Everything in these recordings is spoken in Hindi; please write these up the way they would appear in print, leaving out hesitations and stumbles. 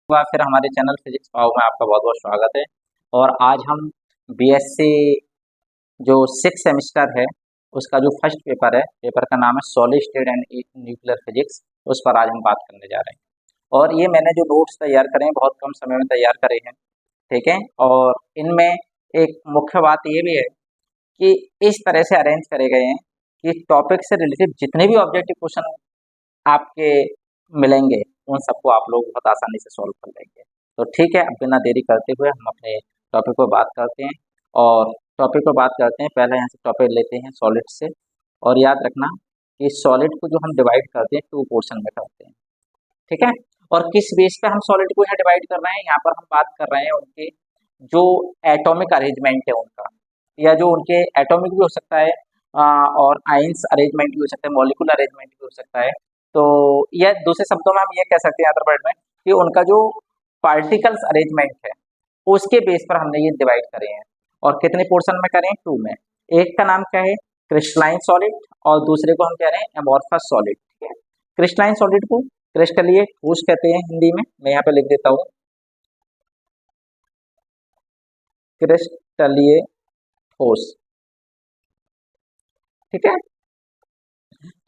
बार फिर हमारे चैनल फिजिक्स पाओ में आपका बहुत बहुत स्वागत है। और आज हम बीएससी जो 6 सेमेस्टर है उसका जो फर्स्ट पेपर है, पेपर का नाम है solid state and nuclear physics, उस पर आज हम बात करने जा रहे हैं। और ये मैंने जो नोट्स तैयार करे हैं बहुत कम समय में तैयार करे हैं, ठीक है। और इनमें एक मुख्य बात ये भी है कि इस तरह से अरेंज करे गए हैं कि टॉपिक से रिलेटेड जितने भी ऑब्जेक्टिव क्वेश्चन आपके मिलेंगे उन सबको आप लोग बहुत आसानी से सॉल्व कर लेंगे। तो ठीक है, अब बिना देरी करते हुए हम अपने टॉपिक पर बात करते हैं। और टॉपिक पर बात करते हैं, पहले यहाँ से टॉपिक लेते हैं सॉलिड से। और याद रखना कि सॉलिड को जो हम डिवाइड करते हैं 2 पोर्शन में करते हैं, ठीक है। और किस बेस पे हम सॉलिड को यहाँ डिवाइड कर रहे हैं, यहाँ पर हम बात कर रहे हैं उनके जो एटॉमिक अरेंजमेंट है उनका, या जो उनके एटॉमिक भी हो सकता है और आइंस अरेंजमेंट भी हो सकता है, मॉलिक्यूलर अरेंजमेंट भी हो सकता है। तो यह दूसरे शब्दों में हम ये कह सकते हैं अदरवर्ड में कि उनका जो पार्टिकल्स अरेंजमेंट है उसके बेस पर हमने ये डिवाइड करे हैं। और कितने पोर्शन में करें? 2 में। एक का नाम क्या है? क्रिस्टलाइन सॉलिड, और दूसरे को हम कह रहे हैं एमोर्फस सॉलिड, ठीक है। क्रिस्टलाइन सॉलिड को क्रिस्टलीय ठोस कहते हैं हिंदी में, मैं यहाँ पे लिख देता हूँ क्रिस्टलीय ठोस, ठीक है।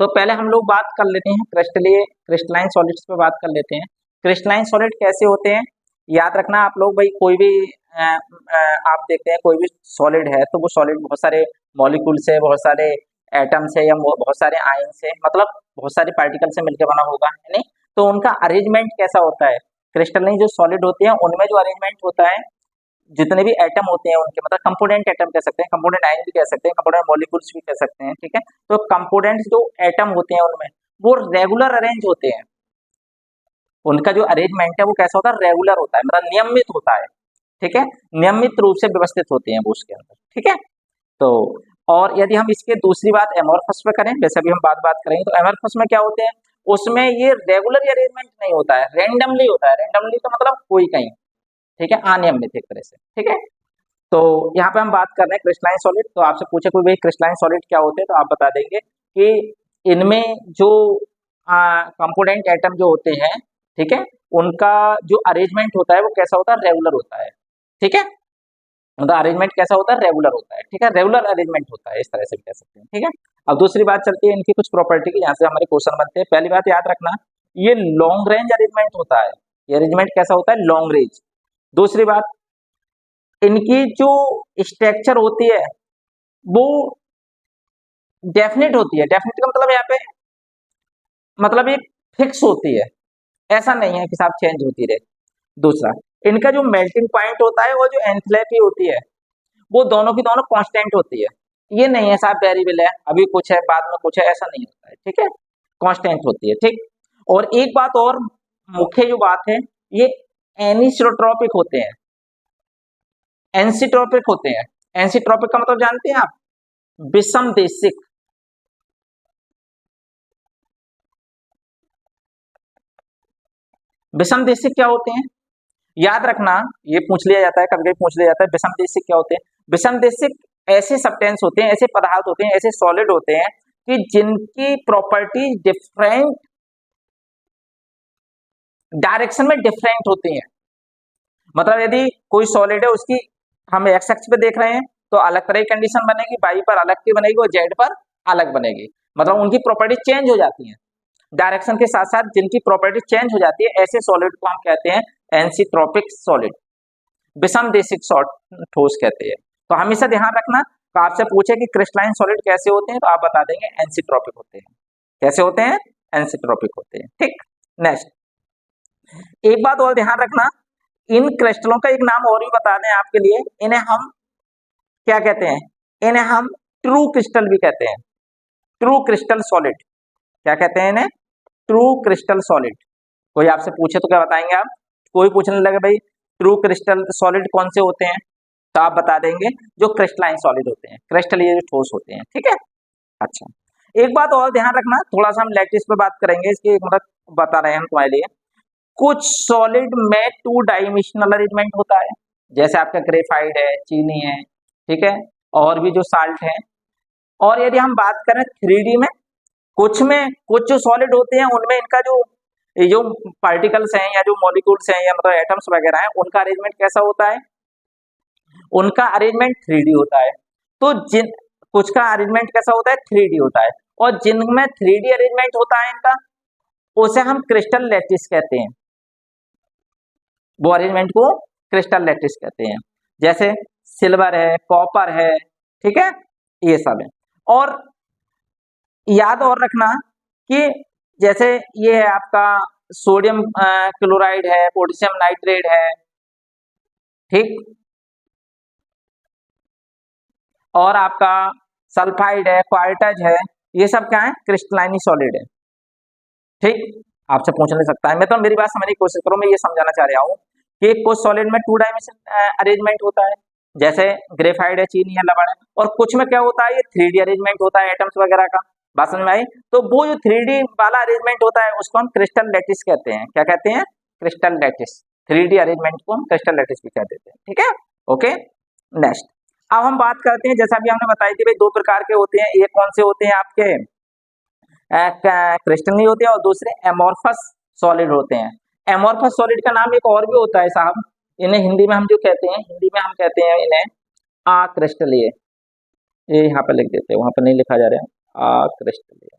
तो पहले हम लोग बात कर लेते हैं क्रिस्टलाइन सॉलिड्स पे बात कर लेते हैं। क्रिस्टलाइन सॉलिड कैसे होते हैं? याद रखना आप लोग, भाई कोई भी आप देखते हैं कोई भी सॉलिड है तो वो सॉलिड बहुत सारे मॉलिक्यूल से, बहुत सारे एटम से, या बहुत सारे आयन से, मतलब बहुत सारे पार्टिकल से मिलकर बना होगा, है नहीं। तो उनका अरेंजमेंट कैसा होता है? क्रिस्टलाइन जो सॉलिड होते हैं उनमें जो अरेंजमेंट होता है, जितने भी एटम होते हैं उनके, मतलब कंपोनेंट एटम कह सकते हैं, कंपोनेंट आयन भी कह सकते हैं, कंपोनेंट मॉलिक्यूल्स भी कह सकते हैं, ठीक है। तो कंपोनेंट्स जो एटम होते हैं उनमें वो रेगुलर अरेंज होते हैं। उनका जो अरेंजमेंट है वो कैसा होता है? रेगुलर होता है, मतलब नियमित होता है, ठीक है। नियमित रूप से व्यवस्थित होते हैं वो उसके अंदर, ठीक है। तो और यदि हम इसके दूसरी बात एमोर्फस पे करें, जैसे अभी हम बात करेंगे, तो एमोर्फस में क्या होते हैं? उसमें ये रेगुलर अरेंजमेंट नहीं होता है, रेंडमली होता है। रेंडमली तो मतलब कोई कहीं, ठीक है, अनियमित एक तरह से, ठीक है। तो यहाँ पे हम बात कर रहे हैं क्रिस्टलाइन सॉलिड। तो आपसे पूछे कोई भाई क्रिस्टलाइन सॉलिड क्या होते हैं, तो आप बता देंगे कि इनमें जो कंपोनेंट एटम जो होते हैं, ठीक है, उनका जो अरेंजमेंट होता है वो कैसा होता है? रेगुलर होता है, ठीक है। उनका अरेंजमेंट कैसा होता है? रेगुलर होता है, ठीक है। रेगुलर अरेंजमेंट होता है, इस तरह से भी कह सकते हैं, ठीक है। अब दूसरी बात चलती है इनकी कुछ प्रॉपर्टी की, यहाँ से हमारे क्वेश्चन बनते हैं। पहली बात याद रखना, ये लॉन्ग रेंज अरेंजमेंट होता है। ये अरेंजमेंट कैसा होता है? Long range. दूसरी बात, इनकी जो स्ट्रक्चर होती है वो डेफिनेट होती है। डेफिनेट का मतलब यहाँ पे मतलब ये फिक्स होती है, ऐसा नहीं है कि साहब चेंज होती रहे। दूसरा, इनका जो मेल्टिंग पॉइंट होता है, वो जो एंथैल्पी होती है, वो दोनों की दोनों कांस्टेंट होती है। ये नहीं है साहब वेरिएबल है, अभी कुछ है बाद में कुछ है, ऐसा नहीं होता है, ठीक है। कांस्टेंट होती है, ठीक। और एक बात और मुख्य जो बात है, ये एनिसोट्रोपिक होते हैं, एंसीट्रोपिक होते हैं। एंसीट्रोपिक का मतलब जानते हैं आप? विषमदेशिक। विषमदेशिक क्या होते हैं? याद रखना, ये पूछ लिया जाता है, कभी कभी पूछ लिया जाता है विषमदेशिक क्या होते हैं। विषमदेशिक ऐसे सब्सटेंस होते हैं, ऐसे पदार्थ होते हैं, ऐसे सॉलिड होते हैं कि जिनकी प्रॉपर्टी डिफरेंट डायरेक्शन में डिफरेंट होती हैं। मतलब यदि कोई सॉलिड है, उसकी हम एक्स एक्स पे देख रहे हैं तो अलग तरह की कंडीशन बनेगी, वाई पर अलग की बनेगी और जेड पर अलग बनेगी। मतलब उनकी प्रॉपर्टी चेंज हो जाती है डायरेक्शन के साथ साथ। जिनकी प्रॉपर्टी चेंज हो जाती है ऐसे सॉलिड को हम कहते हैं एंसीट्रोपिक सॉलिड, विषमदेशिक ठोस कहते हैं। तो हमेशा ध्यान रखना, तो आपसे पूछे कि क्रिस्टलाइन सॉलिड कैसे होते हैं, तो आप बता देंगे एंसीट्रोपिक होते हैं। कैसे होते हैं? एंसीट्रोपिक होते हैं, ठीक। नेक्स्ट, एक बात और ध्यान रखना, इन क्रिस्टलों का एक नाम और भी बता दें आपके लिए, इन्हें हम क्या कहते हैं? इन्हें हम ट्रू क्रिस्टल भी कहते हैं। ट्रू क्रिस्टल सॉलिड, क्या कहते हैं इन्हें? True crystal solid. कोई आपसे पूछे तो क्या बताएंगे आप? कोई पूछने लगे भाई ट्रू क्रिस्टल सॉलिड कौन से होते हैं, तो आप बता देंगे जो क्रिस्टलाइन सॉलिड होते हैं, क्रिस्टल ये जो ठोस होते हैं, ठीक है। अच्छा, एक बात और ध्यान रखना, थोड़ा सा हम लैटिस पे बात करेंगे, इसकी मतलब बता रहे हैं हम तुम्हारे लिए। कुछ सॉलिड में 2 डायमेंशनल अरेंजमेंट होता है, जैसे आपका ग्रेफाइट है, चीनी है, ठीक है, और भी जो साल्ट है। और यदि हम बात करें 3D में कुछ जो सॉलिड होते हैं उनमें इनका जो ये जो पार्टिकल्स हैं या जो मॉलिक्यूल्स हैं या मतलब एटम्स वगैरह हैं, उनका अरेंजमेंट कैसा होता है? उनका अरेंजमेंट 3D होता है। तो जिन कुछ का अरेंजमेंट कैसा होता है? 3D होता है। और जिनमें 3D अरेंजमेंट होता है इनका, उसे हम क्रिस्टल लैटिस कहते हैं। वो अरेंजमेंट को क्रिस्टल लैटिस कहते हैं। जैसे सिल्वर है, कॉपर है, ठीक है, ये सब है। और याद और रखना कि जैसे ये है आपका सोडियम क्लोराइड है, पोटेशियम नाइट्रेट है, ठीक, और आपका सल्फाइड है, क्वार्टज है, ये सब क्या है? क्रिस्टलाइन सॉलिड है, ठीक। आपसे पूछ नहीं सकता है, मैं तो मेरी बात समझने की कोशिश करूं, मैं ये समझाना चाह रहा हूं कि कुछ सॉलिड में 2 डायमेंशन अरेंजमेंट होता है, जैसे ग्रेफाइट है, चीनी है, लवण है, और कुछ में क्या होता है? ये 3D अरेंजमेंट होता है एटम्स वगैरह का। बात समझ में आई? तो वो जो 3D वाला अरेंजमेंट होता है उसको हम क्रिस्टल लैटिस कहते हैं। क्या कहते हैं? Crystal lattice. 3D अरेंजमेंट को हम क्रिस्टल लैटिस भी कह देते हैं, ठीक है, ओके। नेक्स्ट, अब हम बात करते हैं, जैसा अभी हमने बताई थी भाई 2 प्रकार के होते हैं, एक कौन से होते हैं आपके क्रिस्टलीन होते हैं और दूसरे एमोर्फस सॉलिड होते हैं। एमोर्फस सॉलिड का नाम एक और भी होता है साहब, इन्हें हिंदी में हम जो कहते हैं, हिंदी में हम कहते हैं इन्हें अक्रिस्टलीय। ये यहाँ पे लिख देते हैं, वहां पे नहीं लिखा जा रहा है, अक्रिस्टलीय,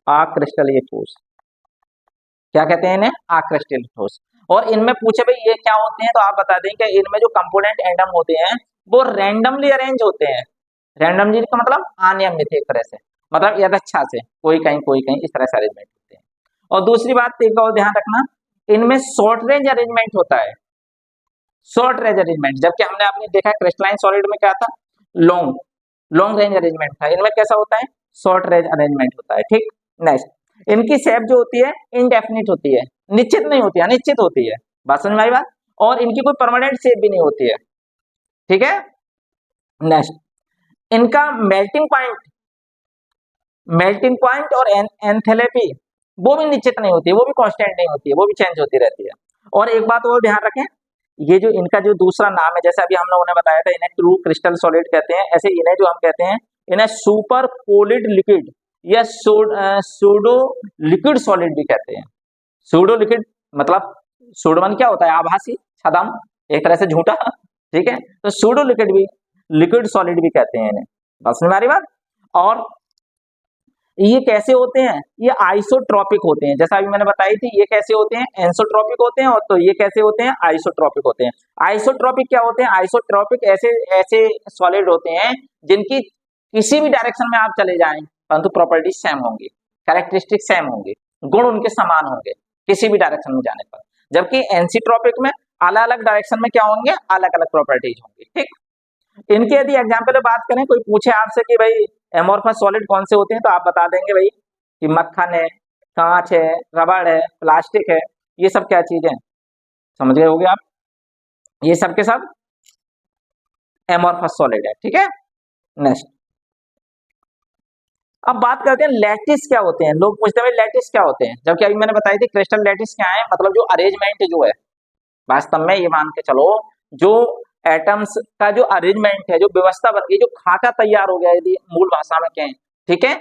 अक्रिस्टलीय ठोस। क्या कहते हैं इन्हें? अक्रिस्टलीय ठोस। और इनमें पूछे भाई ये क्या होते हैं, तो आप बता दें कि इनमें जो कंपोनेंट एटम होते हैं वो रैंडमली अरेंज होते हैं। रैंडमली का मतलब अनियमित, एक तरह से, मतलब यदच्छा से, कोई कहीं इस तरह से अरेंजमेंट होते हैं। और दूसरी बात एक और ध्यान रखना, इनमें शॉर्ट रेंज अरेंजमेंट होता है, शॉर्ट रेंज अरेंजमेंट, जबकि हमने आपने देखा क्रिस्टलाइन सॉलिड में क्या था? लॉन्ग लॉन्ग रेंज अरेंजमेंट था। इनमें कैसा होता है? शॉर्ट रेंज अरेंजमेंट होता है, ठीक। नेक्स्ट, इनकी शेप जो होती है इनडेफिनिट होती है, निश्चित नहीं होती है, अनिश्चित होती है। बात समझ में आई बात? और इनकी कोई परमानेंट शेप भी नहीं होती है, ठीक है। नेक्स्ट, इनका मेल्टिंग पॉइंट और एंथैल्पी वो भी निश्चित नहीं होती है, वो भी कांस्टेंट नहीं होती है, वो भी चेंज होती रहती है। और एक बात और ध्यान रखें, ये जो इनका जो दूसरा नाम है, जैसे अभी हम लोगों ने बताया था इन्हें ट्रू क्रिस्टल सॉलिड कहते हैं, ऐसे इन्हें जो हम कहते हैं इन्हें सुपर पोलिड लिक्विड या सूडो लिक्विड सॉलिड भी कहते हैं। सूडो लिक्विड मतलब सूडोमन क्या होता है? आभासी, छदम, एक तरह से झूठा, ठीक है। तो सूडो लिक्विड सॉलिड भी कहते हैं इन्हें। बस में हमारी बात। और ये कैसे होते हैं? ये आइसोट्रॉपिक होते हैं, जैसा अभी मैंने बताई थी, ये कैसे होते हैं? एंसोट्रॉपिक होते हैं, और तो ये कैसे होते हैं? आइसोट्रॉपिक होते हैं। आइसोट्रॉपिक क्या होते हैं? आइसोट्रॉपिक ऐसे सॉलिड होते हैं जिनकी किसी भी डायरेक्शन में आप चले जाएं परंतु प्रॉपर्टीज सेम होंगी, कैरेक्टरिस्टिक सेम होंगे, गुण उनके समान होंगे किसी भी डायरेक्शन में जाने पर। जबकि एंसीट्रॉपिक में अलग अलग डायरेक्शन में क्या होंगे? अलग अलग प्रॉपर्टीज होंगी, ठीक। इनके यदि एग्जाम्पल बात करें, कोई पूछे आपसे कि भाई एमोर्फस सॉलिड कौन से होते हैं, तो आप बता देंगे भाई कि मक्खन है, कांच है, रबड़ है, प्लास्टिक है, ये सब क्या चीज है? समझ गए होगे आप, ये सब के सब एमोर्फस सॉलिड है, ठीक है। नेक्स्ट, अब बात करते हैं लैटिस क्या होते हैं। लोग पूछते हैं भाई लैटिस क्या होते हैं, जबकि अभी मैंने बताई थी क्रिस्टल लैटिस क्या है, मतलब जो अरेंजमेंट जो है, वास्तव में ये मान के चलो जो एटम्स का जो अरेंजमेंट है, जो व्यवस्था बन गई, जो खाका तैयार हो गया, यदि मूल भाषा में कहें, ठीक है,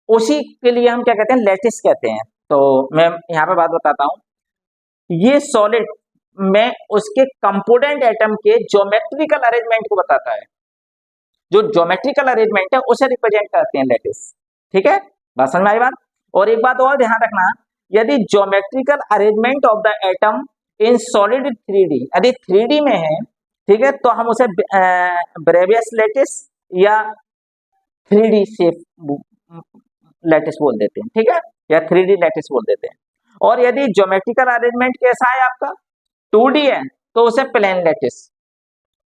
उसी के लिए हम क्या कहते हैं? लैटिस कहते हैं। तो मैं यहाँ पे बात बताता हूँ, ये सॉलिड में उसके कंपोनेंट एटम के ज्योमेट्रिकल अरेंजमेंट को बताता है, जो ज्योमेट्रिकल अरेंजमेंट है उसे रिप्रेजेंट करते हैं लैटिस, ठीक है। बात समझ में आई बात? और एक बात और ध्यान रखना, यदि geometrical arrangement of the atom in solid 3D, यदि 3D में है, ठीक है, तो हम उसे ब्रेवियस लैटिस या 3D शेप लैटिस बोल देते हैं, ठीक है, या 3D लैटिस बोल देते हैं। और यदि ज्योमेट्रिकल अरेंजमेंट कैसा है आपका? 2D है, तो उसे प्लेन लैटिस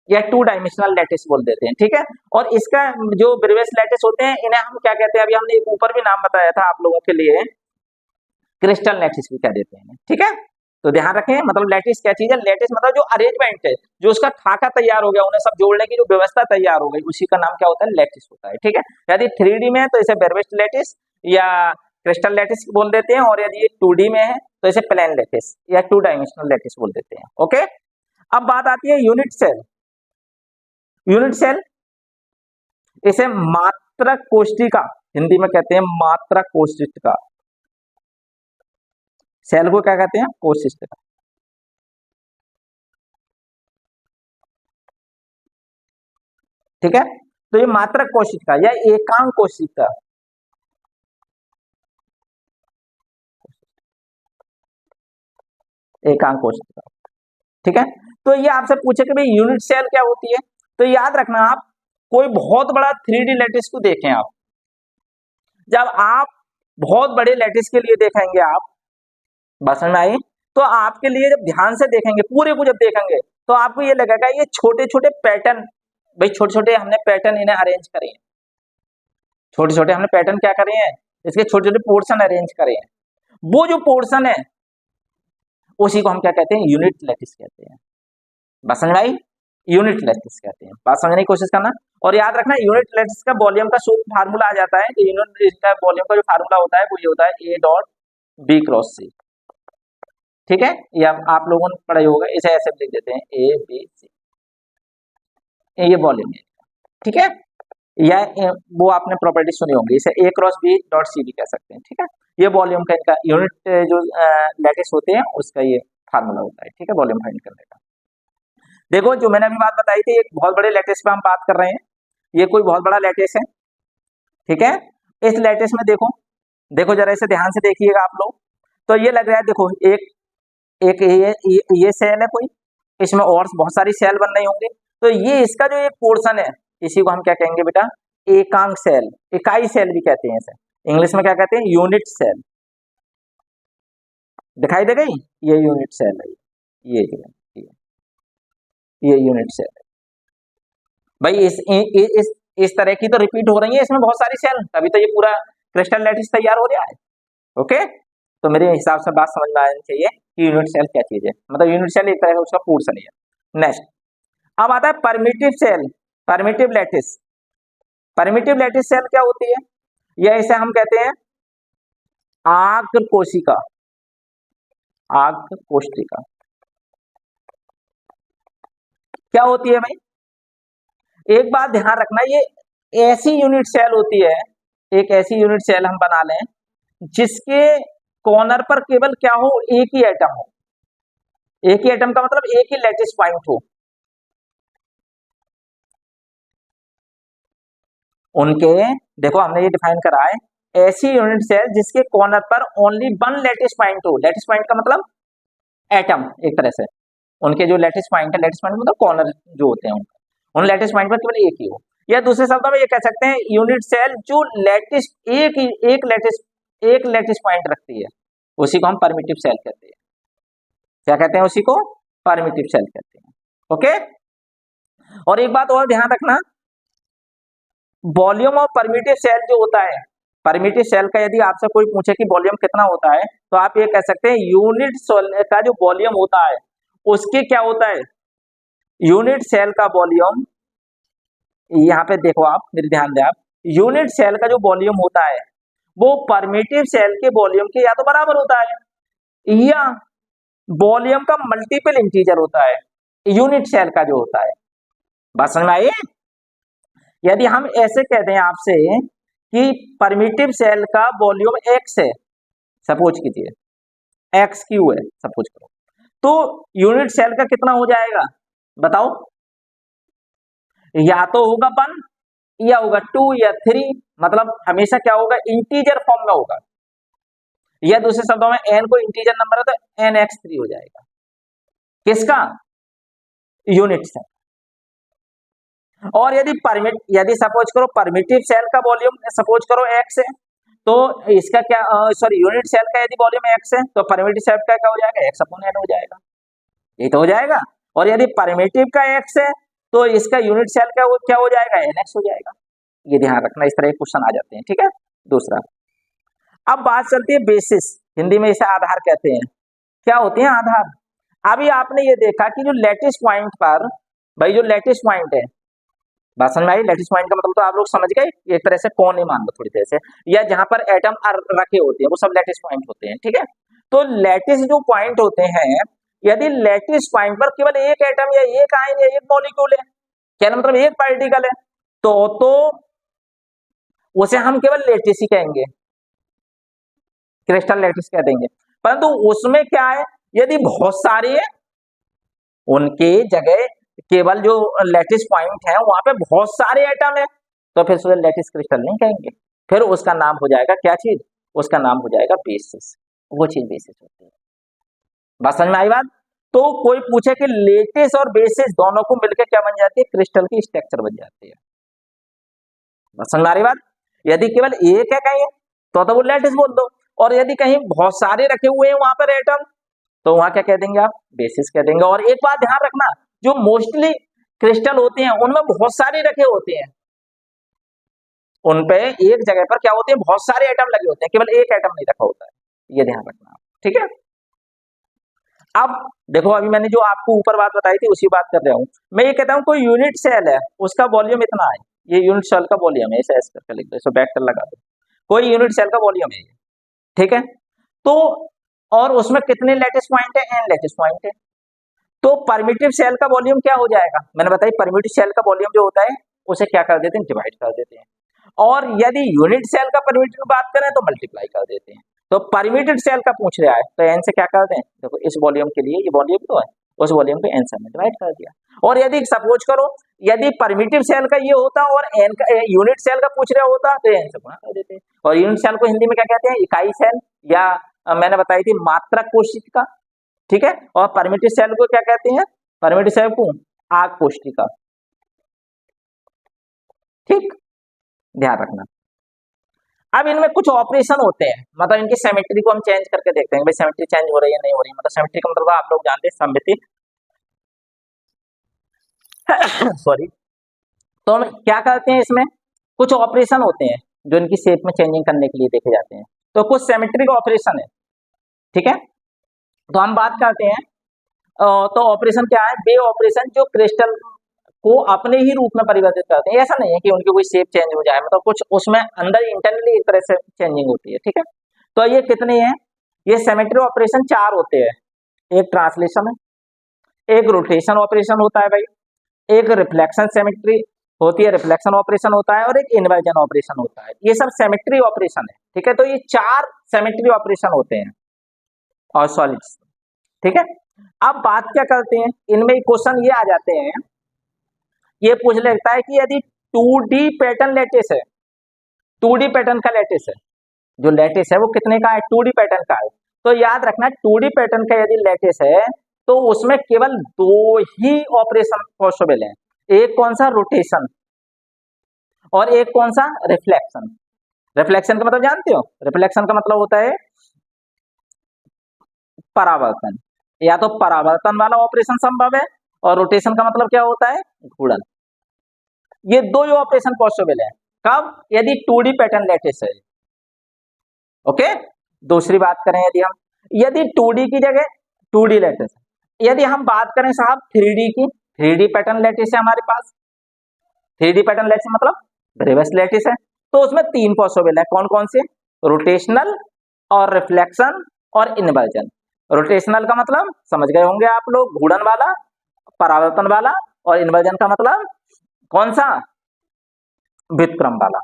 या 2 डायमेंशनल लैटिस बोल देते हैं, ठीक है। और इसका जो ब्रेवियस लैटिस होते हैं इन्हें हम क्या कहते हैं? अभी हमने एक ऊपर भी नाम बताया था आप लोगों के लिए, क्रिस्टल लैटिस भी कह देते हैं, ठीक है। तो ध्यान रखें, मतलब लैटिस क्या चीज है? लैटिस मतलब जो अरेंजमेंट है, जो उसका खाका तैयार हो गया, उन्हें सब जोड़ने की जो व्यवस्था तैयार हो गई, उसी का नाम क्या होता है? लैटिस होता है, ठीक है। यदि 3D में है तो इसे ब्रेवियस लैटिस या क्रिस्टल लैटिस बोल देते हैं, और यदि 2D में है तो इसे प्लेन लैटिस या 2 डायमेंशनल लैटिस बोल देते हैं, ओके। अब बात आती है यूनिट सेल। यूनिट सेल, इसे मात्रक कोष्ठिका, हिंदी में कहते हैं मात्रक कोष्ठिका, सेल को क्या कहते हैं? कोशिका। ठीक है, तो ये मात्रक कोशिका या एकांक कोशिका, एकांक कोशिका। ठीक है, तो ये आपसे पूछे कि भाई यूनिट सेल क्या होती है, तो याद रखना आप कोई बहुत बड़ा 3D लैटिस को देखें आप, जब आप बहुत बड़े लैटिस के लिए देखेंगे आप, बात समझ में आई, तो आपके लिए जब ध्यान से देखेंगे पूरे को जब देखेंगे तो आपको ये लगेगा ये छोटे छोटे पैटर्न, भाई छोटे छोटे हमने पैटर्न इन्हें अरेंज करे हैं, छोटे छोटे हमने पैटर्न क्या करे हैं, इसके छोटे छोटे पोर्शन अरेंज करे हैं, वो जो पोर्शन है उसी को हम क्या कहते हैं? यूनिट लैटिस कहते हैं। बात समझ में आई? यूनिट लैटिस कहते हैं, बात समझने की कोशिश करना। और याद रखना यूनिट लैटिस का वॉल्यूम का सूत्र फार्मूला आ जाता है, तो यूनिट का वॉल्यूम का जो फार्मूला होता है वो ये होता है A dot B cross C। ठीक है, ये आप लोगों ने पढ़ा होगा, इसे ऐसे लिख देते हैं ABC, ये वॉल्यूम है। ठीक है, या वो आपने प्रॉपर्टी सुनी होंगी, इसे A cross B dot C भी कह सकते हैं। ठीक है, ये वॉल्यूम का इनका यूनिट जो लैटिस होते हैं उसका ये फार्मूला होता है। ठीक है, वॉल्यूम फाइंड करने का। देखो जो मैंने अभी बात बताई थी, एक बहुत बड़े लैटिस पे हम बात कर रहे हैं, ये कोई बहुत बड़ा लैटिस है। ठीक है, इस लैटिस में देखो, देखो जरा इसे ध्यान से देखिएगा आप लोग, तो ये लग रहा है देखो एक ये सेल है कोई, इसमें और बहुत सारी सेल बन रही होंगी, तो ये इसका जो एक पोर्शन है इसी को हम क्या कहेंगे बेटा? एकांक सेल, इकाई सेल भी कहते हैं इसे, इंग्लिश में क्या कहते हैं? Unit cell. दिखाई दे गई? ये यूनिट सेल है, ये यूनिट सेल है भाई। इस तरह की तो रिपीट हो रही है इसमें बहुत सारी सेल, तभी तो ये पूरा क्रिस्टल लैटिस तैयार हो रहा है। ओके, तो मेरे हिसाब से बात समझ में आनी चाहिए कि यूनिट सेल क्या चीज है, मतलब यूनिट सेल एक तरह का उसका पोर्शन है। नेक्स्ट अब आता है primitive cell, primitive lattice. Primitive lattice cell क्या होती है? या इसे हम कहते हैं आग्र कोशिका, आग्र कोशिका। क्या होती है भाई? एक बात ध्यान रखना, ये ऐसी यूनिट सेल होती है, एक ऐसी यूनिट सेल हम बना लें जिसके कॉर्नर पर केवल क्या हो? एक ही एटम हो। एक ही एटम का मतलब एक ही लैटिस पॉइंट हो। उनके देखो हमने ये डिफाइन करा है, ऐसी यूनिट सेल जिसके कॉर्नर पर ओनली वन लैटिस पॉइंट हो। लैटिस पॉइंट का मतलब एटम, एक तरह से उनके जो लैटिस पॉइंट है, लैटिस पॉइंट मतलब कॉर्नर जो होते हैं उन लैटिस पॉइंट पर केवल एक ही हो। या दूसरे शब्दों में ये कह सकते हैं यूनिट सेल जो लैटिस एक लैटिस पॉइंट रखती है, उसी को हम परमिटिव सेल कहते हैं। क्या कहते हैं? उसी को परमिटिव सेल कहते हैं। ओके, और एक बात और ध्यान रखना, वॉल्यूम ऑफ परमिटिव सेल जो होता है, परमिटिव सेल का यदि आपसे कोई पूछे कि वॉल्यूम कितना होता है, तो आप ये कह सकते हैं यूनिट सेल का जो वॉल्यूम होता है उसके क्या होता है? यूनिट सेल का वॉल्यूम, यहाँ पे देखो आप, मेरे ध्यान दें आप, यूनिट सेल का जो वॉल्यूम होता है वो परमिटिव सेल के वॉल्यूम के या तो बराबर होता है या वॉल्यूम का मल्टीपल इंटीजर होता है, यूनिट सेल का जो होता है। बात समझ में आई? यदि हम ऐसे कहते हैं आपसे कि परमिटिव सेल का वॉल्यूम x है, सपोज कीजिए x क्यू है सपोज करो, तो यूनिट सेल का कितना हो जाएगा बताओ? या तो होगा 1 या होगा 2 या 3, मतलब हमेशा क्या होगा? इंटीजर फॉर्म में होगा, या दूसरे शब्दों में n को इंटीजर नंबर है तो nx3 हो जाएगा। किसका? Unit cell. और यदि सपोज करो परमिटिव सेल का वॉल्यूम सपोज करो x है, तो इसका क्या सॉरी यूनिट सेल का यदि वॉल्यूम x है तो परमिटिव सेल का क्या हो जाएगा? x अपॉन n हो जाएगा, ये तो हो जाएगा। और यदि परमिटिव का x है तो इसका यूनिट सेल का क्या हो जाएगा? nx हो जाएगा। ये ध्यान रखना, इस तरह के क्वेश्चन आ जाते हैं। ठीक है, दूसरा अब बात चलती है बेसिस, हिंदी में इसे आधार कहते हैं। क्या होते हैं आधार? अभी आपने ये देखा कि जो लैटिस पॉइंट पर, भाई जो लैटिस पॉइंट है, बात समझ में आई? लैटिस पॉइंट का मतलब तो आप लोग समझ गए, एक तरह से कौन ही मान लो थोड़ी देर से, या जहां पर एटम रखे होते हैं वो सब लैटिस पॉइंट होते हैं। ठीक है, तो लैटिस जो पॉइंट होते हैं, यदि लैटिस पॉइंट पर केवल एक एटम या एक आयन या एक मॉलिक्यूल है, क्या मतलब एक पार्टिकल है, तो उसे हम केवल लैटिस ही कहेंगे, क्रिस्टल लैटिस कह देंगे। परंतु उसमें क्या है, यदि बहुत सारे हैं उनके जगह केवल जो लैटिस पॉइंट है वहां पे बहुत सारे एटम है, तो फिर उसे लैटिस क्रिस्टल नहीं कहेंगे, फिर उसका नाम हो जाएगा क्या चीज, उसका नाम हो जाएगा बेसिस, वो चीज बेसिस होती है। बात समझ में आई बात? तो कोई पूछे कि लेटिस और बेसिस दोनों को मिलकर क्या बन जाती है, क्रिस्टल की स्ट्रक्चर बन जाती है। बात समझ में आ रही बात? यदि केवल एक है कहीं तो वो लैटिस बोल दो, और यदि कहीं बहुत सारे रखे हुए हैं वहां पर एटम, तो वहां क्या कह देंगे आप, बेसिस कह देंगे। और एक बात ध्यान रखना, जो मोस्टली क्रिस्टल होते हैं उनमें बहुत सारे रखे होते हैं, उनपे एक जगह पर क्या होते हैं, बहुत सारे एटम लगे होते हैं, केवल एक एटम नहीं रखा होता है, ये ध्यान रखना, ठीक है। अब देखो, अभी मैंने जो आपको ऊपर बात बताई थी उसी बात कर रहा हूं मैं। ये कहता हूं कोई यूनिट सेल है, उसका वॉल्यूम इतना है, ये यूनिट सेल का वॉल्यूम है, ऐसे ऐसे करके लिख दो, इसको वेक्टर लगा दो, कोई यूनिट सेल का वॉल्यूम है, ठीक है। तो और उसमें कितने लैटिस पॉइंट है, n लैटिस पॉइंट है, तो परमिटिव सेल का वॉल्यूम क्या हो जाएगा, मैंने बताया परमिटिव सेल का वॉल्यूम जो होता है उसे क्या कर देते हैं, डिवाइड कर देते हैं, और यदि यूनिट सेल का परमिटेड बात करें तो मल्टीप्लाई कर देते हैं। तो परमिटेड सेल का पूछ रहा है तो n से क्या कर दें, देखो इस वॉल्यूम के लिए ये वॉल्यूम तो है, उस वॉल्यूम को n से हमने डिवाइड कर दिया। और यदि सपोज करो यदि परमिटिव सेल का ये होता और n का यूनिट सेल का पूछ रहा होता तो n से गुणा कर देते। और यूनिट सेल को हिंदी में क्या कहते हैं, इकाई सेल, या मैंने बताई थी मात्रक कोशिका, ठीक है। और परमिटिव सेल को क्या कहते हैं, परमिटिव सेल को आग कोशिका, ठीक, ध्यान रखना। अब इनमें कुछ ऑपरेशन होते हैं, मतलब इनकी सिमेट्री को हम चेंज करके देखते हैं, भाई सिमेट्री चेंज हो रही है नहीं हो रही, मतलब सिमेट्री का मतलब आप लोग जानते हैं सममिति सॉरी। तो हम क्या करते हैं, इसमें कुछ ऑपरेशन होते हैं जो इनकी शेप में चेंजिंग करने के लिए देखे जाते हैं, तो कुछ सिमेट्रिक ऑपरेशन है, ठीक है। तो हम बात करते हैं, तो ऑपरेशन क्या है, वे ऑपरेशन जो क्रिस्टल को अपने ही रूप में परिवर्तित करते हैं, ऐसा नहीं है कि उनकी कोई शेप चेंज हो जाए, मतलब कुछ उसमें अंदर इंटरनली एक तरह से चेंजिंग होती है, ठीक है। तो ये कितने हैं, ये सिमेट्री ऑपरेशन 4 होते हैं, एक ट्रांसलेशन है, एक रोटेशन ऑपरेशन होता है भाई, एक रिफ्लेक्शन सिमेट्री होती है, रिफ्लेक्शन ऑपरेशन होता है, और एक इन्वर्जन ऑपरेशन होता है, ये सब सिमेट्री ऑपरेशन है, ठीक है। तो ये 4 सिमेट्री ऑपरेशन होते हैं और सॉलिड्स, ठीक है। अब बात क्या करते हैं, इनमें क्वेश्चन ये आ जाते हैं, ये पूछ लेता है कि यदि 2D पैटर्न लैटिस है, 2D पैटर्न का लैटिस है, जो लैटिस है वो कितने का है, 2D पैटर्न का है, तो याद रखना 2D पैटर्न का यदि लैटिस है तो उसमें केवल 2 ही ऑपरेशन पॉसिबल है, एक कौन सा, रोटेशन, और एक कौन सा, रिफ्लेक्शन। रिफ्लेक्शन का मतलब जानते हो, रिफ्लेक्शन का मतलब होता है परावर्तन, या तो परावर्तन वाला ऑपरेशन संभव है, और रोटेशन का मतलब क्या होता है, घूर्णन। ये 2 ही ऑपरेशन पॉसिबल है, कब, यदि 2D पैटर्न लैटिस है, ओके। दूसरी बात करें, यदि 2D की जगह 2D लैटिस है, यदि हम बात करें साहब 3D की, 3D पैटर्न लैटिस है हमारे पास, 3D पैटर्न लैटिस मतलब रिवर्स लैटिस है, तो उसमें 3 पॉसिबल है, कौन कौन से, रोटेशनल और रिफ्लेक्शन और इन्वर्जन। रोटेशनल का मतलब समझ गए होंगे आप लोग, घूर्णन वाला, परावर्तन वाला, और इन्वर्जन का मतलब कौन सा, व्युत्क्रम वाला।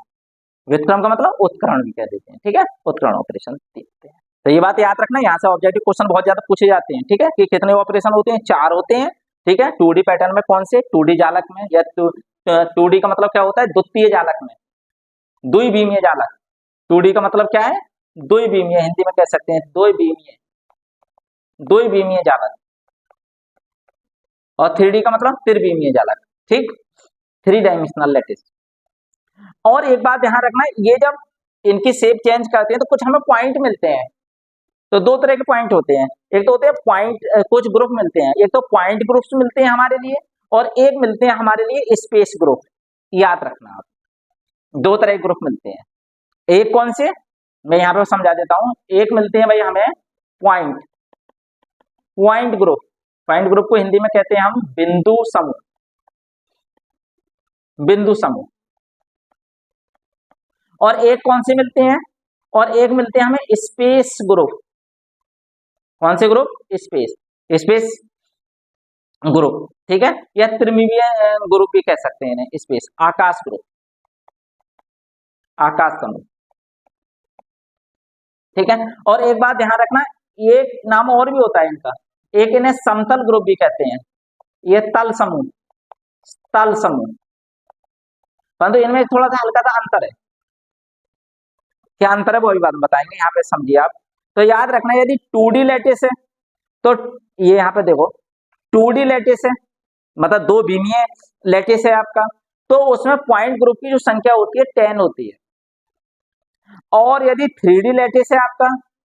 व्युत्क्रम का मतलब उत्कर्ण भी कह देते हैं, ठीक है, उत्कर्ण ऑपरेशन देखते हैं। तो ये बात याद रखना, यहाँ से ऑब्जेक्टिव क्वेश्चन बहुत ज्यादा पूछे जाते हैं, ठीक है, कि कितने ऑपरेशन होते हैं, 4 होते हैं, ठीक है। 2D पैटर्न में कौन से, 2D जालक में, या 2D का मतलब क्या होता है, द्वितीय जालक में, द्विविमीय जालक, 2D का मतलब क्या है, द्विविमीय, हिंदी में कह सकते हैं द्विविमीय, द्विविमीय जालक, और 3D का मतलब त्रिविमीय जालक, ठीक, 3 डायमेंशनल लैटिस। और एक बात ध्यान रखना, ये जब इनकी शेप चेंज करते हैं तो कुछ हमें पॉइंट मिलते हैं, तो 2 तरह के पॉइंट होते हैं, एक तो होते हैं पॉइंट, कुछ ग्रुप मिलते हैं, एक तो पॉइंट ग्रुप्स मिलते हैं हमारे लिए, और एक मिलते हैं हमारे लिए स्पेस ग्रुप। याद रखना आप, 2 तरह के ग्रुप मिलते हैं, एक कौन से, मैं यहाँ पे समझा देता हूं, एक मिलते हैं भाई हमें point, point group, point group को हिंदी में कहते हैं हम बिंदु समूह, बिंदु समूह। और एक कौन से मिलते हैं, और एक मिलते हैं हमें स्पेस ग्रुप, कौन से ग्रुप, स्पेस, स्पेस ग्रुप, ठीक है, या त्रिमिमीय ग्रुप भी कह सकते हैं इन्हें, स्पेस, आकाश ग्रुप, आकाश समूह, ठीक है। और एक बात ध्यान रखना, एक नाम और भी होता है इनका, एक इन्हें समतल ग्रुप भी कहते हैं, ये तल समूह, तल समूह, परंतु इनमें थोड़ा सा हल्का सा अंतर है। क्या अंतर है वो भी बात बताएंगे, यहाँ पे समझिए आप। तो याद रखना यदि 2D लैटिस है तो ये यहाँ पे देखो 2D लैटिस है, मतलब दो विमीय लैटिस है आपका, तो उसमें पॉइंट ग्रुप की जो संख्या होती है 10 होती है। और यदि 3D लैटिस है आपका,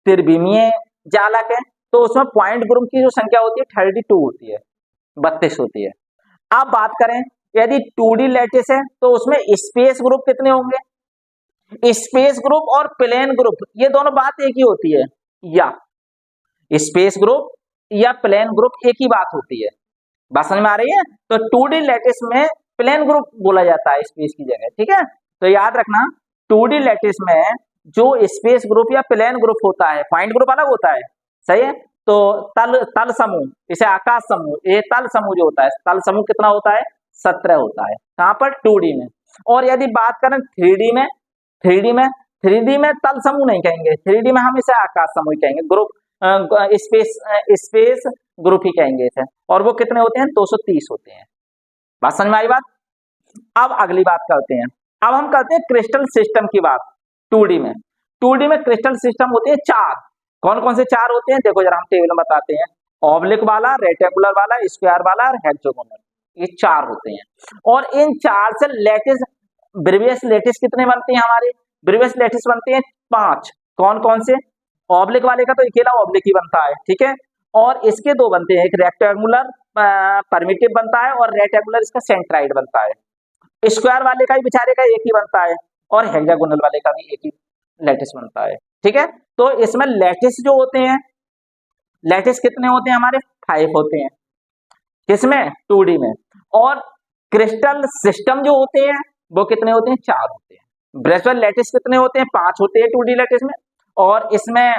त्रिविमीय जालक है, तो उसमें पॉइंट ग्रुप की जो संख्या होती है 32 होती है, 32 होती है। अब बात करें यदि 2D लैटिस है तो उसमें स्पेस ग्रुप कितने होंगे, स्पेस ग्रुप और प्लेन ग्रुप ये दोनों बात एक ही होती है, या स्पेस ग्रुप या प्लेन ग्रुप एक ही बात होती है, बात समझ में आ रही है। तो 2D लैटिस में प्लेन ग्रुप बोला जाता है स्पेस की जगह, ठीक है। तो याद रखना 2D लैटिस में जो स्पेस ग्रुप या प्लेन ग्रुप होता है, पॉइंट ग्रुप अलग होता है, सही है। तो तल समूह, इसे आकाश समूह, ये तल समूह जो होता है, तल समूह कितना होता है, 17 होता है, कहां पर, 2D में। और यदि बात करें 3D में, 3D में तल समूह नहीं कहेंगे, 3D में हम इसे आकाश समूह कहेंगे, ग्रुप स्पेस ग्रुप ही कहेंगे इसे, और वो कितने होते हैं, 230 होते हैं। बात समझ में आई बात। अब अगली बात करते हैं, अब हम करते हैं क्रिस्टल सिस्टम की बात। 2D में, 2D में क्रिस्टल सिस्टम होते हैं 4। कौन कौन से 4 होते हैं, देखो जरा हम टेबल में बताते हैं, ऑब्लिक वाला, रेक्टेंगुलर वाला, स्क्वायर वाला और हेक्सागोनल, ये 4 होते हैं। और इन 4 से लैटिस, ब्रेवियस लैटिस कितने बनते हैं हमारे, ब्रेवियस लैटिस बनते हैं 5। कौन कौन से, ऑब्लिक वाले का तो अकेला ऑब्लिक ही बनता है, ठीक है। और इसके 2 बनते हैं, एक रेक्टेंगुलर परमिटिव बनता है और रेक्टेंगुलर इसका सेंट्राइड बनता है। स्क्वायर वाले का भी बेचारे का एक ही बनता है और हेक्सागोनल वाले का भी एक ही लैटिस बनता है, ठीक है। तो इसमें लैटिस जो होते हैं, लैटिस कितने होते हैं हमारे, 5 होते हैं, किसमें, 2D में। और क्रिस्टल सिस्टम जो होते हैं वो कितने होते हैं, 4 होते हैं। ब्रेसवेल लैटिस कितने होते हैं, 5 होते हैं 2D लैटिस में। और इसमें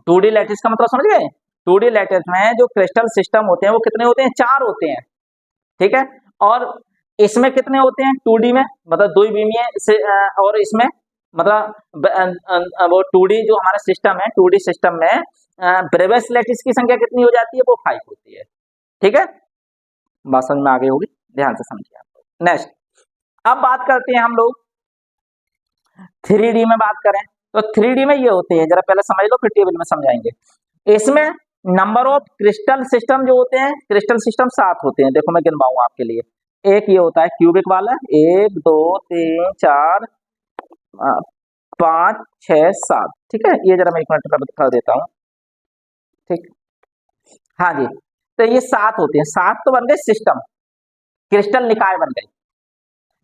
2D लैटिस का मतलब समझ गए, 2D लैटिस में जो क्रिस्टल सिस्टम होते हैं वो कितने होते हैं, 4 होते हैं, ठीक है। और इसमें कितने होते हैं 2D में, मतलब द्विविमीय से, और इसमें मतलब वो 2D जो हमारा सिस्टम है, 2D सिस्टम में ब्रेवियस लैटिस की संख्या कितनी हो जाती है, वो 5 होती है, ठीक है। बात समझ में आ गई होगी, ध्यान से समझिए आप। नेक्स्ट, अब बात करते हैं हम लोग 3D में बात करें तो 3D में ये होते हैं, जरा पहले समझ लो फिर टेबल में समझाएंगे। इसमें नंबर ऑफ क्रिस्टल सिस्टम जो होते हैं, क्रिस्टल सिस्टम 7 होते हैं, देखो मैं गिनवाऊं आपके लिए। एक ये होता है क्यूबिक वाला, 1 2 3 4 5 6 7, ठीक है। ये जरा मैं 1 मिनट में दिखा देता हूँ, ठीक, हाँ जी। तो ये 7 होते हैं, 7 तो बन गए सिस्टम, क्रिस्टल निकाय बन गए,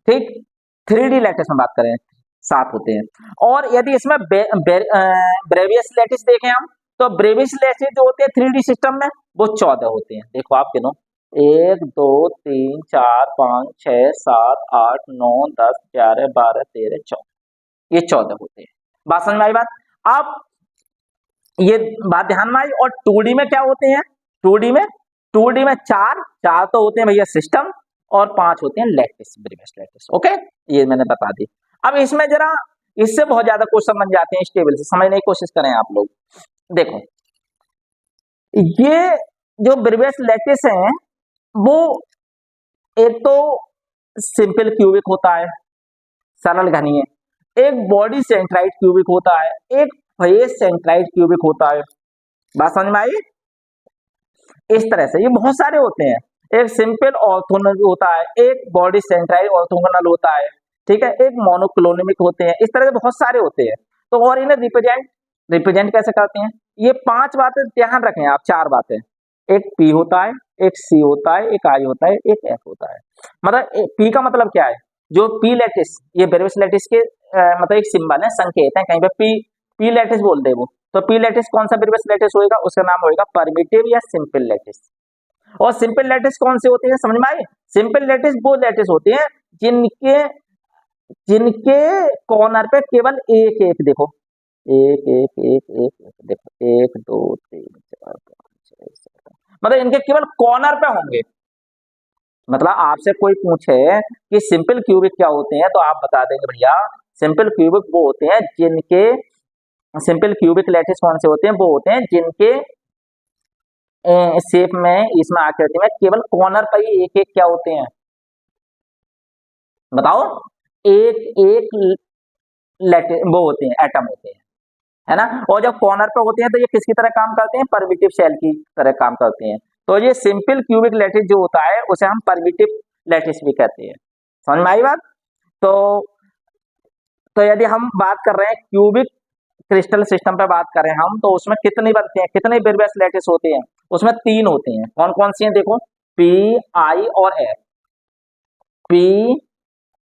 ठीक। 3D लैटिस में बात करें 7 होते हैं। और यदि इसमें ब्रेवियस लैटिस देखें हम, तो ब्रेवियस लैटिस जो होते हैं 3D सिस्टम में वो 14 होते हैं, देखो आप गिनो, 1 2 3 4 5 6 7 8 9 10 11 12 13 14, ये 14 होते हैं। बात समझ में आई बात। अब ये बात ध्यान में आई। और 2D में क्या होते हैं, 2D में 4 तो होते हैं भैया सिस्टम, और 5 होते हैं लैटिस, ब्रेवियस लैटिस, ओके, ये मैंने बता दी। अब इसमें जरा इससे बहुत ज्यादा क्वेश्चन बन जाते हैं, इस टेबल से समझने की कोशिश करें आप लोग। देखो ये जो ब्रेवियस लैटिस है वो एक तो सिंपल क्यूबिक होता है, सरल घनीय, एक बॉडी सेंट्राइड क्यूबिक होता है, एक फेस सेंट्राइड क्यूबिक होता है। बात समझ में आई। इस तरह से ये बहुत सारे होते हैं, एक सिंपल ऑर्थोगोनल होता है, एक बॉडी सेंट्राइड ऑर्थोगोनल होता है, ठीक है, एक मोनोक्लोनिक होते हैं, इस तरह के बहुत सारे होते हैं। तो और इन्हें रिप्रेजेंट कैसे करते हैं, ये 5 बातें ध्यान रखें आप, 4 बातें, एक P होता है, एक C होता है, एक I होता है, एक F होता है। मतलब P का मतलब क्या है, जो P लैटिस, ये ब्रेवियस लैटिस के मतलब एक सिंबल है, संकेत है, कहीं पे P लैटिस बोल दे वो, तो P लैटिस कौन सा ब्रेवियस लैटिस होगा, उसका नाम होगा परमिटिव या सिंपल लैटिस। और सिंपल लैटिस कौन से होते हैं, समझ में आए। सिंपल लैटिस वो लैटिस होते हैं जिनके जिनके कॉर्नर पे केवल एक एक, देखो एक एक एक एक, देखो 1 2 3 4 5 6 7, मतलब इनके केवल कॉर्नर पे होंगे। मतलब आपसे कोई पूछे कि सिंपल क्यूबिक क्या होते हैं तो आप बता देंगे भैया सिंपल क्यूबिक वो होते हैं जिनके सिंपल क्यूबिक लैटिस कौन से होते हैं? वो होते हैं जिनके शेप में, इसमें आकृति में केवल कॉर्नर पर ही एक एक क्या होते हैं, बताओ, एक एक लैटिस वो होते हैं, एटम होते हैं, है ना। और जब कॉर्नर पर होते हैं तो ये किसकी तरह काम करते हैं? परमिटिव शेल की तरह काम करते हैं। तो ये सिंपल क्यूबिक लैटिस जो होता है उसे हम परमिटिव लैटिस भी कहते हैं। समझ में आई बात? तो यदि हम बात कर रहे हैं क्यूबिक क्रिस्टल सिस्टम पे बात करें हम, तो उसमें कितने बनते हैं, कितने बिरबेस लैटिस होते हैं? उसमें 3 होते हैं। कौन कौन सी हैं? देखो, पी, आई और एफ। पी,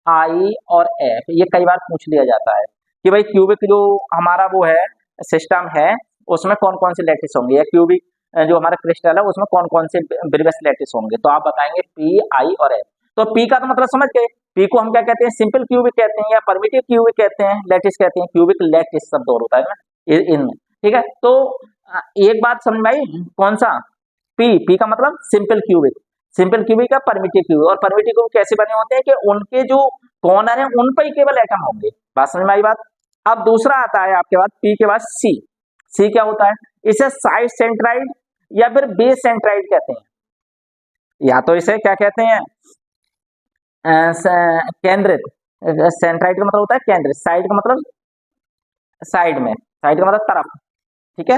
आई और एफ, ये कई बार पूछ लिया जाता है कि भाई क्यूबिक जो हमारा वो है सिस्टम है उसमें कौन कौन से लैटिस होंगे, या क्यूबिक जो हमारा क्रिस्टल है उसमें कौन कौन से बिरबेस लैटिस होंगे। तो आप बताएंगे पी, आई और एफ। तो पी का तो मतलब समझ गए, पी को हम क्या कहते हैं? सिंपल क्यूबिक कहते हैं या परमिटिव क्यूबिक कहते हैं, लैटिस कहते हैं, क्यूबिक लैटिस शब्द और होता है ना इनमें, ठीक है। तो एक बात समझ में आई, कौन सा? पी का मतलब सिंपल क्यूबिक, सिंपल क्यूबिक का परमिटिव क्यूबिक। और परमिटिव क्यूबिक कैसे बने होते हैं कि उनके जो कॉर्नर है उन पर ही केवल एटम होंगे। बात समझ में आई बात? अब दूसरा आता है आपके बाद पी के बाद सी। सी क्या होता है? इसे साइड सेंट्राइड या फिर बेस सेंट्राइड कहते हैं, या तो इसे क्या कहते हैं? केंद्रित। सेंट्राइड का मतलब होता है केंद्रित, साइड का मतलब साइड में, साइड का मतलब तरफ, ठीक है।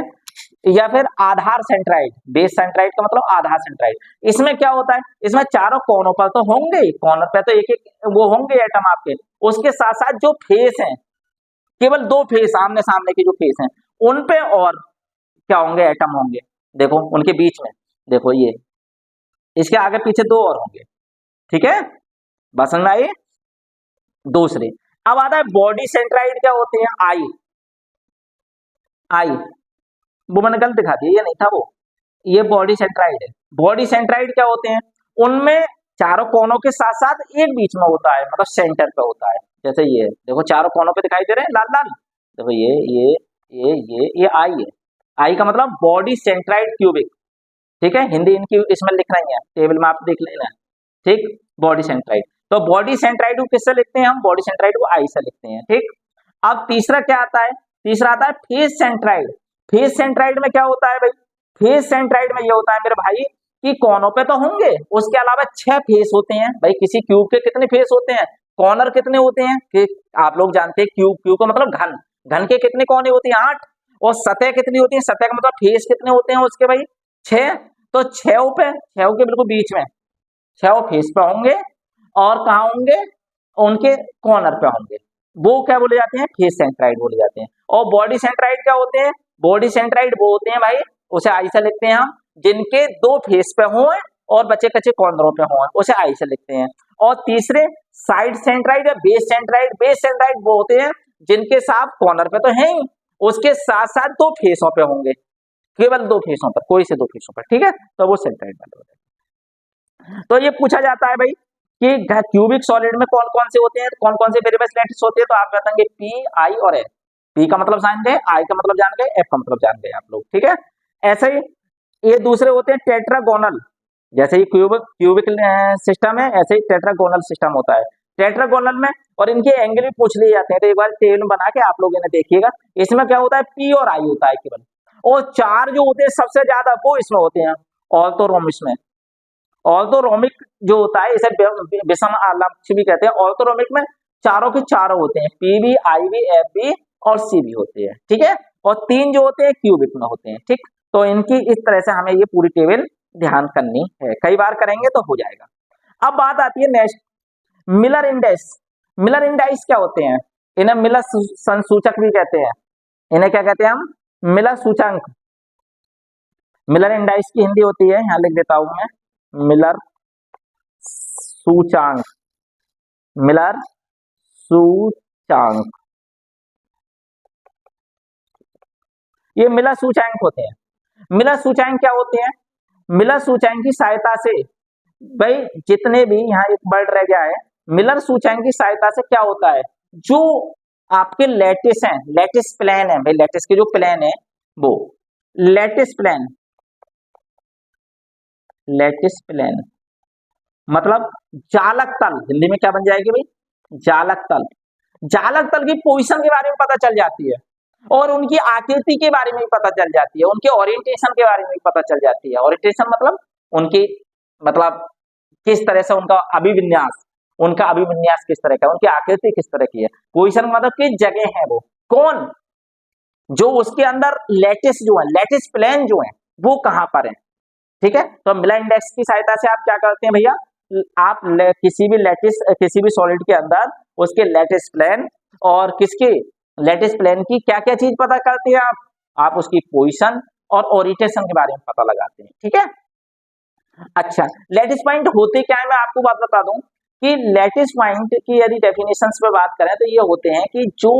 या फिर आधार सेंट्राइड, बेस सेंट्राइड का मतलब आधार सेंट्राइड। इसमें क्या होता है? इसमें चारों कोनों पर तो होंगे ही, कॉर्नर पे तो एक एक वो होंगे एटम आपके, उसके साथ साथ जो फेस हैं, केवल 2 फेस, आमने सामने के जो फेस हैं उन पे और क्या होंगे? एटम होंगे। देखो उनके बीच में, देखो ये, इसके आगे पीछे 2 और होंगे, ठीक है। बस समझ में आई? दूसरे, अब आता है बॉडी सेंट्राइड क्या होते हैं? आई, आई वो मैंने गलत दिखा दिया, ये नहीं था वो, ये बॉडी सेंट्राइड है। बॉडी सेंट्राइड क्या होते हैं? उनमें चारों कोनों के साथ साथ एक बीच में होता है, मतलब सेंटर पे होता है। जैसे ये देखो चारों कोनों पे दिखाई दे रहे हैं लाल लाल, देखो ये आई है। आई का मतलब बॉडी सेंट्राइड क्यूबिक, ठीक है। हिंदी इनकी इसमें लिख रही है, टेबल में आप देख लेना, ठीक। बॉडी सेंट्राइड, तो बॉडी सेंट्राइड को किससे लिखते हैं हम? बॉडी सेंट्राइड को आई से लिखते हैं, ठीक। अब तीसरा क्या आता है? तीसरा आता है फेस सेंट्राइड। फेस सेंट्राइड में क्या होता है भाई? फेस सेंट्राइड में ये होता है मेरे भाई कि कोनों पे तो होंगे, उसके अलावा 6 फेस होते हैं। भाई किसी क्यूब के कितने फेस होते हैं? कॉर्नर कितने होते हैं कि आप लोग जानते हैं, क्यूब, क्यूब का मतलब घन, घन के कितने कोने होते हैं? 8। और सतह कितनी होती है? सतह का मतलब फेस कितने होते हैं उसके भाई? 6। तो 6 पे, 6 के बिल्कुल बीच में 6 फेस पे होंगे, और कहाँ होंगे? उनके कॉर्नर पे होंगे। वो क्या बोले जाते हैं? फेस सेंट्राइड बोले जाते हैं। और बॉडी सेंट्राइड क्या होते हैं? बॉडी सेंट्राइड वो होते हैं भाई, उसे आई से लिखते हैं हम, जिनके 2 फेस पे हों और बचे कच्चे कॉर्नरों पे हों, उसे आई से लिखते हैं। और तीसरे साइड सेंट्राइड या बेस सेंट्राइड। बेस सेंट्राइड वो होते हैं जिनके साथ कॉर्नर पे तो है ही, उसके साथ साथ 2 फेसों पे होंगे, केवल 2 फेसों पर, कोई से 2 फेसों पर, ठीक है। तो वो सेंट्राइड वाले होते हैं। तो ये पूछा जाता है भाई कि क्यूबिक सॉलिड में कौन कौन से होते हैं, कौन कौन से वेरिएबल्स लैटिस होते हैं, तो आप बताएंगे पी, आई और एफ। पी का मतलब जान गए, आई का मतलब जान गए, एफ का मतलब जान गए आप लोग, ठीक है। ऐसे ही ये दूसरे होते हैं टेट्रागोनल। जैसे ही क्यूबिक सिस्टम है, ऐसे ही टेट्रागोनल सिस्टम होता है। टेट्रागोनल में और इनके एंगल भी पूछ लिए जाते हैं, तो एक बार टेबल बना के आप लोग इन्हें देखिएगा। इसमें क्या होता है? पी और आई होता है केवल, और 4 जो होते हैं सबसे ज्यादा वो इसमें होते हैं ऑर्थोरोमिक्स में। ऑर्थोरोमिक जो होता है इसे विषम आलक्ष्य भी कहते हैं। ऑर्थोरोमिक में चारों के चारों होते हैं, पी भी, आई भी, एफ भी और सी भी होते हैं, ठीक है। और 3 जो होते हैं क्यूबिक में होते हैं, ठीक। तो इनकी इस तरह से हमें ये पूरी टेबल ध्यान करनी है, कई बार करेंगे तो हो जाएगा। अब बात आती है next, Miller index. Miller index क्या होते हैं? इन्हें मिलर संसूचक भी कहते हैं। इन्हें क्या कहते हैं हम? मिलर सूचांक। मिलर इंडेक्स की हिंदी होती है, यहां लिख देता हूं मैं, मिलर सूचांक। मिलर सूचांक, ये मिलर सूचांक होते हैं। मिलर सूचांक क्या होते हैं? मिलर सूचांक की सहायता से भाई जितने भी, यहाँ एक वर्ड रह गया है, मिलर सूचांक की सहायता से क्या होता है? जो आपके लैटिस हैं, लैटिस प्लेन है भाई, लैटिस के जो प्लेन है वो लैटिस प्लेन, लैटिस प्लेन मतलब जालक तल, हिंदी में क्या बन जाएगी भाई? जालक तल। जालक तल की पोजीशन के बारे में पता चल जाती है। और उनकी आकृति के बारे में भी पता चल जाती है, उनके ओरिएंटेशन के बारे में भी पता चल जाती है। ओरिएंटेशन मतलब उनकी मतलब किस तरह से उनका अभिविन्यास किस तरह का है, उनकी आकृति किस तरह की है। पोजीशन मतलब किस जगह है वो, कौन, जो उसके अंदर लैटिस प्लेन जो है वो कहां पर है। ठीक है, तो मिलर इंडेक्स की सहायता से आप क्या करते हैं भैया, आप किसी भी सॉलिड के अंदर उसके लैटिस प्लेन और किसके लैटिस प्लेन की क्या क्या चीज पता करते हैं आप उसकी पोजीशन और ओरिएंटेशन के बारे में पता लगाते हैं। ठीक है, अच्छा लैटिस पॉइंट होते क्या है, मैं आपको बात बता दूं कि लैटिस पॉइंट की यदि डेफिनेशंस पे बात करें तो ये होते हैं कि जो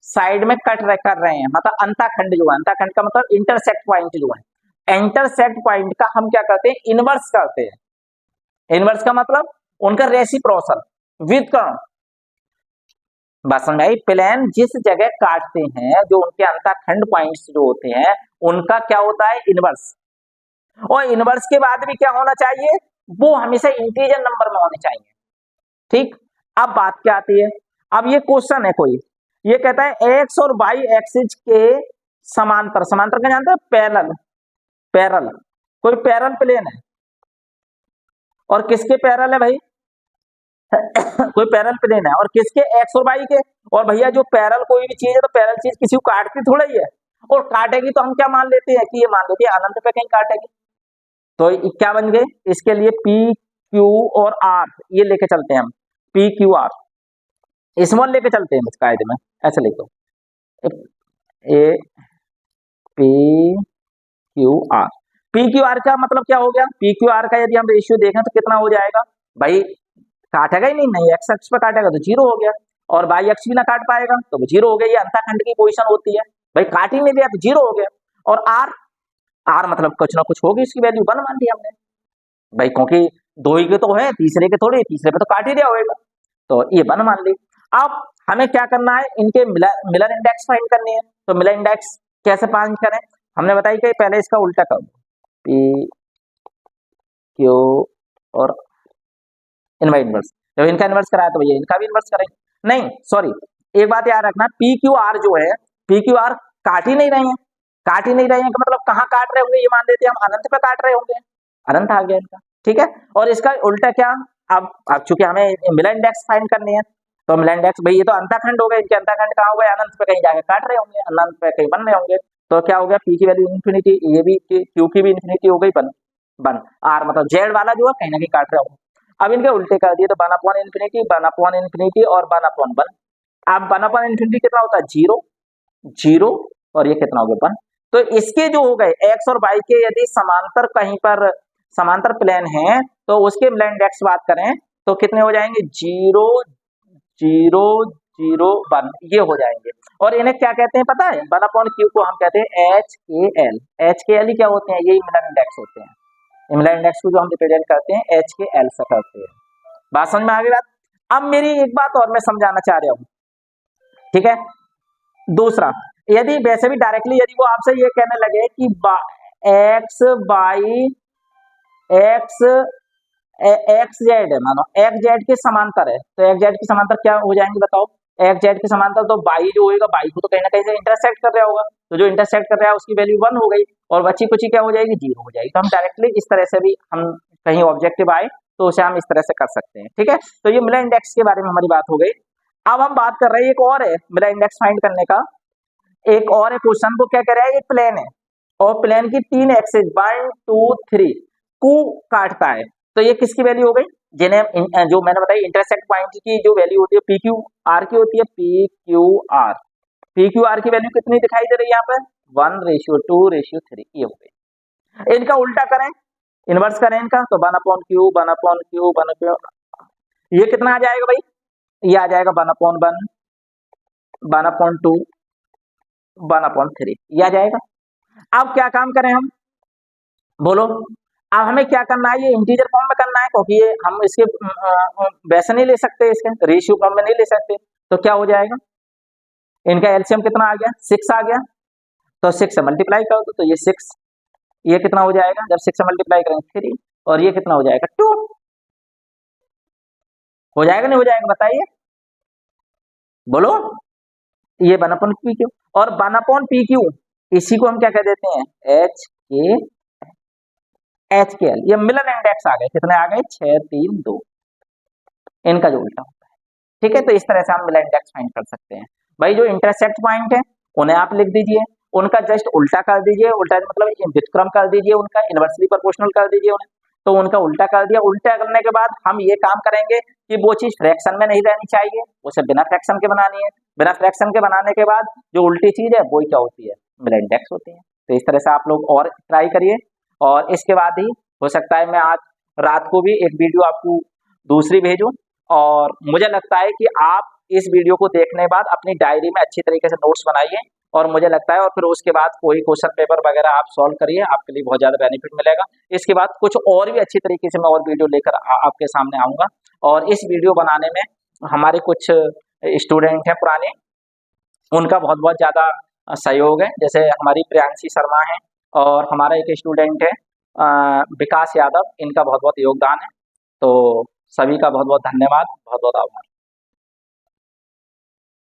साइड में कट कर रहे हैं, मतलब अंतःखंड जो है, अंतःखंड का मतलब इंटरसेक्ट पॉइंट जो है, इंटरसेक्ट पॉइंट का हम क्या करते हैं, इनवर्स करते हैं। इनवर्स का मतलब उनका रेसिप्रोकल व्युत्क्रम। बस समझ आई, प्लेन जिस जगह काटते हैं, जो उनके अंतःखंड पॉइंट्स जो होते हैं उनका क्या होता है, इनवर्स। और इनवर्स के बाद भी क्या होना चाहिए, वो हमेशा इंटीजर नंबर में होने चाहिए। ठीक, अब बात क्या आती है, अब ये क्वेश्चन है कोई, ये कहता है एक्स और वाई एक्सिस के समांतर, समांतर क्या जानते हैं, पैरेलल, कोई पैरेलल प्लेन है और किसके पैरेलल है भाई कोई पैरेलल प्लेन है और किसके, एक्स और वाई के। और भैया जो पैरेलल कोई भी चीज है तो पैरेलल चीज किसी को काटती थोड़ा ही है, और काटेगी तो हम क्या मान लेते हैं कि ये मान लेते हैं अनंत पे कहीं काटेगी। तो क्या बन गए इसके लिए, पी क्यू और आर ये लेके चलते हैं हम, पी क्यू आर स्मॉल लेके चलते हैं इस कायदे में, ऐसे लिखो A P Q R. P Q R का मतलब क्या हो गया, पी क्यू आर का यदि हम रेशियो देखें तो कितना हो जाएगा भाई, काटेगा ही नहीं एक्स एक्स पे काटेगा तो जीरो हो गया, और वाई एक्स भी ना काट पाएगा तो वो जीरो हो गया। ये अंतःखंड की पोजीशन होती है भाई, काट ही नहीं दिया तो जीरो हो गया। और आर, आर मतलब कुछ ना कुछ होगी, इसकी वैल्यू 1 मान ली हमने भाई, क्योंकि दो ही के तो है, तीसरे के थोड़े, तीसरे पे तो काट ही दिया होगा, तो ये 1 मान ली। अब हमें क्या करना है, इनके मिलर इंडेक्स फाइंड करनी है। तो मिलर इंडेक्स कैसे फाइंड करें, हमने बताई कि पहले इसका उल्टा कर दो, पी क्यू और इनका इनवर्स, जब इनका इनवर्स कराया तो भैया इनका भी इनवर्स करेंगे। नहीं सॉरी, एक बात याद रखना, पी क्यू आर जो है, पी क्यू आर काट ही नहीं रहे हैं, काट ही नहीं रहे हैं का मतलब कहाँ काट रहे होंगे, ये मान लेते हैं हम अनंत पे काट रहे होंगे, अनंत आ गया इनका। ठीक है, और इसका उल्टा क्या, अब चूंकि हमें मिलर इंडेक्स फाइंड करनी है, तो मिलर इंडेक्स भाई ये तो अंतःखंड हो गए, इनके अंतःखंड कहाँ हो गए, अनंत पे कहीं जाके काट रहे होंगे, अनंत पे कहीं बन रहे होंगे, तो क्या हो गया, पी की वैल्यू इन्फिनिटी, ये भी क्यू की भी इन्फिनिटी हो गई, बन आर मतलब जेड वाला जो है कहीं ना कहीं काट रहे होंगे। अब इनके उल्टे कर दिए तो 1 इन्फिनिटी, 1 इन्फिनिटी और 1 अब 1 इन्फिनिटी कितना होता है, जीरो, जीरो, और ये कितना हो गया 1। तो इसके जो हो गए एक्स और वाई के यदि समांतर कहीं पर समांतर प्लेन है तो उसके मिलर इंडेक्स बात करें तो कितने हो जाएंगे, 0 0 0 1 ये हो जाएंगे। और इन्हें क्या कहते हैं पता है, 1/q को हम कहते हैं HKL। HKL ही क्या होते हैं, यही मिलर इंडेक्स होते हैं। मिलर इंडेक्स को जो हम रिप्रेजेंट करते हैं HKL से करते हैं। बात समझ में आ गई बात। अब मेरी एक बात और मैं समझाना चाह रहा हूं, ठीक है। दूसरा, यदि वैसे भी डायरेक्टली यदि वो आपसे ये कहने लगे कि x by x x Z है, मानो एक्स जेड के समांतर है, तो एक्स जेड के समांतर क्या हो जाएंगे बताओ, एक्स जेड के समांतर तो बाई जो होगा, बाई को तो कहीं ना कहीं से इंटरसेक्ट कर रहा होगा, तो जो इंटरसेक्ट कर रहा है उसकी वैल्यू 1 हो गई, और बची कुची क्या हो जाएगी, 0 हो जाएगी। तो हम डायरेक्टली इस तरह से भी हम कहीं ऑब्जेक्टिव आए तो उसे हम इस तरह से कर सकते हैं। ठीक है, तो ये मिलर इंडेक्स के बारे में हमारी बात हो गई। अब हम बात कर रहे हैं एक और है मिलर इंडेक्स फाइंड करने का, एक और है क्वेश्चन, वो क्या कह रहा है, ये प्लेन है और प्लेन की 3 एक्सिस 1 2 3 को काटता है, तो ये किसकी वैल्यू हो गई, जिन्हें जो मैंने बताई इंटरसेक्ट पॉइंट की जो वैल्यू होती है पी क्यू आर की होती है, P Q R. P Q R की वैल्यू कितनी दिखाई दे रही है यहाँ पे 1:2:3 ये हो गई। इनका उल्टा करें, इनवर्स करें इनका, तो 1/q 1/q 1/q, ये कितना आ जाएगा भाई, ये आ जाएगा 1/1 1/2 1/3 ये आ जाएगा। अब क्या काम करें हम, बोलो। अब हमें क्या करना है, ये इंटीजर फॉर्म में करना है, क्योंकि ये हम इसके वैसे नहीं ले सकते, इसके रेशियो फॉर्म में नहीं ले सकते, तो क्या हो जाएगा, इनका एलसीएम कितना आ गया, 6 आ गया, तो 6 से मल्टीप्लाई कर दो, तो ये 6, ये कितना हो जाएगा, जब 6 से मल्टीप्लाई करेंगे 3, और ये कितना हो जाएगा 2, हो जाएगा नहीं हो जाएगा बताइए, बोलो। ये 1/q, और 1/PQ इसी को हम क्या कह देते हैं, HKL। ये मिलर इंडेक्स आ गए, कितने आ गए, 6, 3, 2, इनका जो उल्टा होता है। ठीक है, तो इस तरह से हम मिलर इंडेक्स फाइंड कर सकते हैं। भाई जो इंटरसेक्ट पॉइंट है उन्हें आप लिख दीजिए, उनका जस्ट उल्टा कर दीजिए, उल्टा मतलब व्युत्क्रम कर दीजिए, उनका इनवर्सली प्रोपोर्शनल कर दीजिए उन्हें, तो उनका उल्टा कर दिया। उल्टा करने के बाद हम ये काम करेंगे कि वो चीज फ्रैक्शन में नहीं रहनी चाहिए, उसे बिना फ्रैक्शन के बनानी है। बिना फ्रैक्शन के बनाने के बाद जो उल्टी चीज है वो क्या होती है, मिलर इंडेक्स होती है। तो इस तरह से आप लोग और ट्राई करिए, और इसके बाद ही हो सकता है मैं आज रात को भी एक वीडियो आपको दूसरी भेजूं। और मुझे लगता है कि आप इस वीडियो को देखने के बाद अपनी डायरी में अच्छी तरीके से नोट्स बनाइए, और मुझे लगता है और फिर उसके बाद कोई क्वेश्चन पेपर वगैरह आप सॉल्व करिए, आपके लिए बहुत ज़्यादा बेनिफिट मिलेगा। इसके बाद कुछ और भी अच्छी तरीके से मैं और वीडियो लेकर आपके सामने आऊँगा। और इस वीडियो बनाने में हमारे कुछ स्टूडेंट हैं पुराने, उनका बहुत बहुत ज़्यादा सहयोग है। जैसे हमारी प्रियांशी शर्मा है, और हमारा एक स्टूडेंट है विकास यादव, इनका बहुत बहुत योगदान है। तो सभी का बहुत बहुत धन्यवाद, बहुत बहुत आभार।